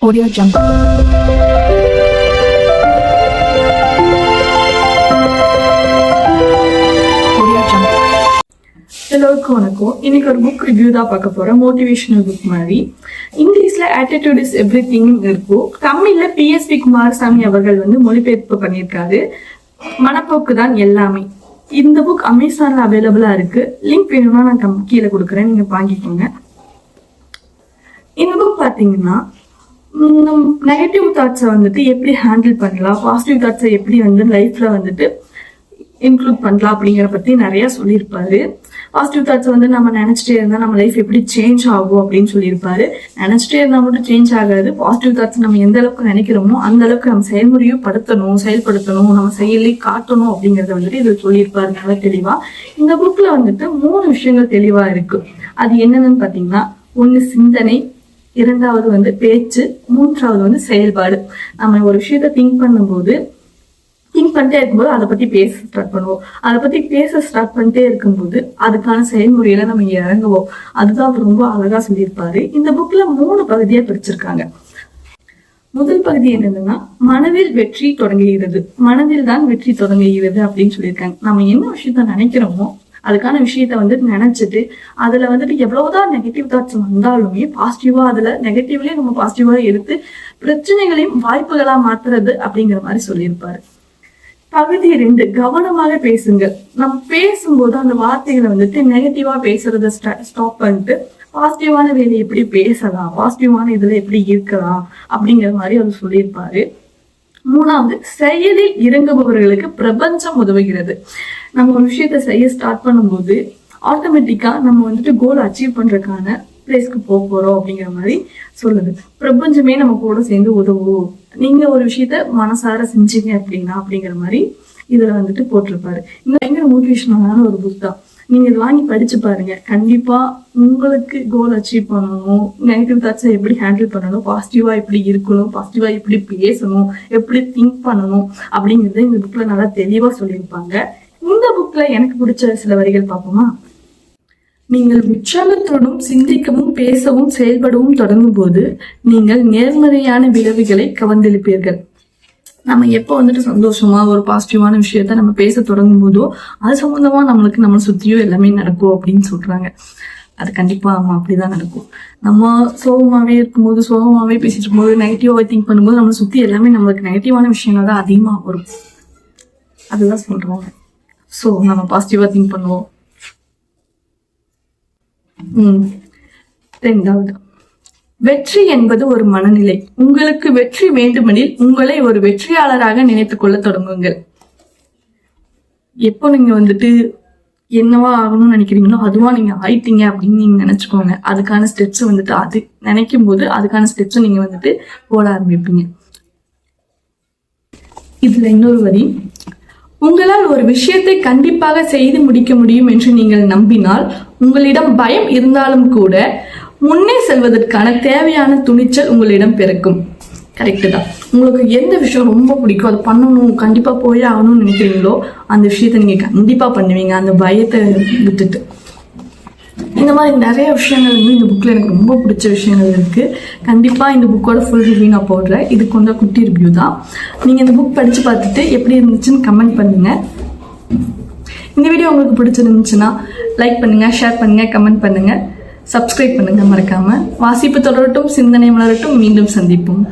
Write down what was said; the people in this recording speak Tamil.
Audio Jungle. எல்லாருக்கும் வணக்கம். இன்னைக்கு ஒரு புக் ரிவ்யூ தான் பார்க்க போறோம். மோட்டிவேஷனல் புக் மாதிரி. இங்கிலீஷ்ல ஆட்டிடியூட் இஸ் எவ்ரிதிங் இருக்கும். தமிழ்ல PSV குமாரசாமி அவர்கள் மொழிபெயர்ப்பு பண்ணியிருக்காரு. மனப்போக்கு தான் எல்லாமே. இந்த புக் அமேசான்ல அவைலபிளா இருக்கு. லிங்க் வேணும்னா நான் கீழே கொடுக்குறேன், நீங்க வாங்கிக்கோங்க. இந்த புக் பாத்தீங்கன்னா நெகட்டிவ் தாட்ஸை எப்படி ஹேண்டில் பண்ணலாம், பாசிட்டிவ் தாட்ஸை எப்படி லைஃப்ல இன்க்ளூட் பண்ணலாம் அப்படிங்கிற பத்தி நிறைய சொல்லியிருப்பாரு. பாசிட்டிவ் தாட்ஸை நம்ம நினைச்சிட்டே இருந்தா நம்ம லைஃப் எப்படி சேஞ்ச் ஆகும் அப்படின்னு சொல்லியிருப்பாரு. நினைச்சிட்டே இருந்தா மட்டும் சேஞ்ச் ஆகாது. பாசிட்டிவ் தாட்ஸ் நம்ம எந்த அளவுக்கு நினைக்கிறோமோ அந்த அளவுக்கு நம்ம செயல்முறையும் செயல்படுத்தணும், நம்ம செயலி காட்டணும் அப்படிங்கறத இது சொல்லியிருப்பாரு நல்லா தெளிவா. இந்த புக்ல 3 விஷயங்கள் தெளிவா இருக்கு. அது என்னன்னு பாத்தீங்கன்னா, 1 சிந்தனை, 2வது பேச்சு, 3வது செயல்பாடு. நம்ம ஒரு விஷயத்த திங்க் பண்ணிட்டே இருக்கும்போது அதை பத்தி பேச ஸ்டார்ட் பண்ணுவோம். அதை பத்தி பேச ஸ்டார்ட் பண்ணிட்டே இருக்கும்போது அதுக்கான செயல்முறையில நம்ம இறங்குவோம். அதுதான் அவர் ரொம்ப அழகா சொல்லியிருப்பாரு. இந்த புக்ல 3 பகுதியா பிரிச்சிருக்காங்க. முதல் பகுதி என்னதுன்னா, மனதில் வெற்றி தொடங்குகிறது, மனதில் தான் வெற்றி தொடங்குகிறது அப்படின்னு சொல்லியிருக்காங்க. நம்ம என்ன விஷயத்த நினைக்கிறோமோ அதுக்கான விஷயத்த நினைச்சிட்டு அதுல எவ்வளவுதான் நெகட்டிவ் தாட்ஸ் வந்தாலுமே பாசிட்டிவா அதுல நெகட்டிவ்லயே நம்ம பாசிட்டிவா எடுத்து பிரச்சனைகளையும் வாய்ப்புகளா மாத்துறது அப்படிங்கிற மாதிரி சொல்லியிருப்பாரு. பகுதி 2, கவனமாக பேசுங்க. நம்ம பேசும்போது அந்த வார்த்தைகளை நெகட்டிவா பேசுறத ஸ்டாப் பண்ணிட்டு பாசிட்டிவான வேலையை எப்படி பேசலாம், பாசிட்டிவான இதுல எப்படி இருக்கலாம் அப்படிங்கிற மாதிரி அவர் சொல்லியிருப்பாரு. 3வது, செயலில் இறங்குபவர்களுக்கு பிரபஞ்சம் உதவுகிறது. நம்ம ஒரு விஷயத்த செய்ய ஸ்டார்ட் பண்ணும்போது ஆட்டோமேட்டிக்கா நம்ம கோல் அச்சீவ் பண்றதுக்கான பிளேஸ்க்கு போறோம் அப்படிங்கிற மாதிரி சொல்லுது. பிரபஞ்சமே நம்ம கூட சேர்ந்து உதவும், நீங்க ஒரு விஷயத்த மனசார செஞ்சீங்க அப்படிங்கிற மாதிரி இதுல போட்டிருப்பாரு. இந்த பயங்கர மோட்டிவேஷனலான ஒரு புக் தான். நீங்க இது வாங்கி படிச்சு பாருங்க. கண்டிப்பா உங்களுக்கு கோல் அச்சீவ் பண்ணணும், நெகட்டிவ் தாட்ஸை எப்படி ஹேண்டில் பண்ணணும், பாசிட்டிவா எப்படி இருக்கணும், பாசிட்டிவா எப்படி பேசணும், எப்படி திங்க் பண்ணணும் அப்படிங்கறத இந்த புக்ல நல்லா தெளிவா சொல்லியிருப்பாங்க. இந்த புக்ல எனக்கு பிடிச்ச சில வரிகள் பார்ப்போமா? நீங்கள் உற்சாகத்துடன் சிந்திக்கவும் பேசவும் செயல்படவும் தொடங்கும் போது நீங்கள் நேர்மறையான விளைவுகளை கவர்ந்தெழுப்பீர்கள். நம்ம எப்போ சந்தோஷமா ஒரு பாசிட்டிவான விஷயத்த நம்ம பேச தொடங்கும் போதோ அது சம்பந்தமா நம்ம சுத்தியோ எல்லாமே நடக்கும் அப்படின்னு சொல்றாங்க. அது கண்டிப்பா ஆமா, அப்படிதான் நடக்கும். நம்ம சோகமாவே இருக்கும்போது, சோகமாவே பேசிட்டு இருக்கும்போது, நெகட்டிவா திங்க் பண்ணும்போது நம்மளை சுத்தி எல்லாமே நம்மளுக்கு நெகட்டிவான விஷயங்கள் தான் அதிகமா வரும். அதுதான் சொல்றாங்க. சோ நம்ம பாசிட்டிவா திங்க் பண்ணுவோம். 2வது, வெற்றி என்பது ஒரு மனநிலை. உங்களுக்கு வெற்றி வேண்டுமெனில் உங்களை ஒரு வெற்றியாளராக நினைத்துக் கொள்ள தொடங்குங்கள். எப்போ நீங்க என்னவா ஆகணும்னு நினைக்கிறீங்களோ அதுவா நீங்க ஆயிட்டீங்க அப்படின்னு நீங்க நினைச்சுக்கோங்க. அதுக்கான ஸ்டெப்ஸ் அது நினைக்கும் போது அதுக்கான ஸ்டெப்ஸ் நீங்க போட ஆரம்பிப்பீங்க. இதுல இன்னொரு வரி, உங்களால் ஒரு விஷயத்தை கண்டிப்பாக செய்து முடிக்க முடியும் என்று நீங்கள் நம்பினால் உங்களிடம் பயம் இருந்தாலும் கூட முன்னே செல்வதற்கான தேவையான துணிச்சல் உங்களிடம் பிறக்கும். கரெக்டு தான். உங்களுக்கு எந்த விஷயம் ரொம்ப பிடிக்கும், அது பண்ணணும், கண்டிப்பா போய் ஆகணும்னு நினைக்கிறீங்களோ அந்த விஷயத்த நீங்க கண்டிப்பா பண்ணுவீங்க, அந்த பயத்தை விட்டுட்டு. இந்த மாதிரி நிறைய விஷயங்கள் இந்த புக்ல எனக்கு ரொம்ப பிடிச்ச விஷயங்கள் இருக்கு. கண்டிப்பா இந்த புக்கோட ஃபுல் ரிவ்யூ நான் போடுறேன். இது கொஞ்சம் குட்டி ரிவ்யூ தான். நீங்க இந்த புக் படிச்சு பார்த்துட்டு எப்படி இருந்துச்சுன்னு கமெண்ட் பண்ணுங்க. இந்த வீடியோ உங்களுக்கு பிடிச்சிருந்துச்சுன்னா லைக் பண்ணுங்க, ஷேர் பண்ணுங்க, கமெண்ட் பண்ணுங்க, சப்ஸ்கிரைப் பண்ணுங்க மறக்காம. வாசிப்பு தொடரட்டும், சிந்தனை மலரட்டும். மீண்டும் சந்திப்போம்.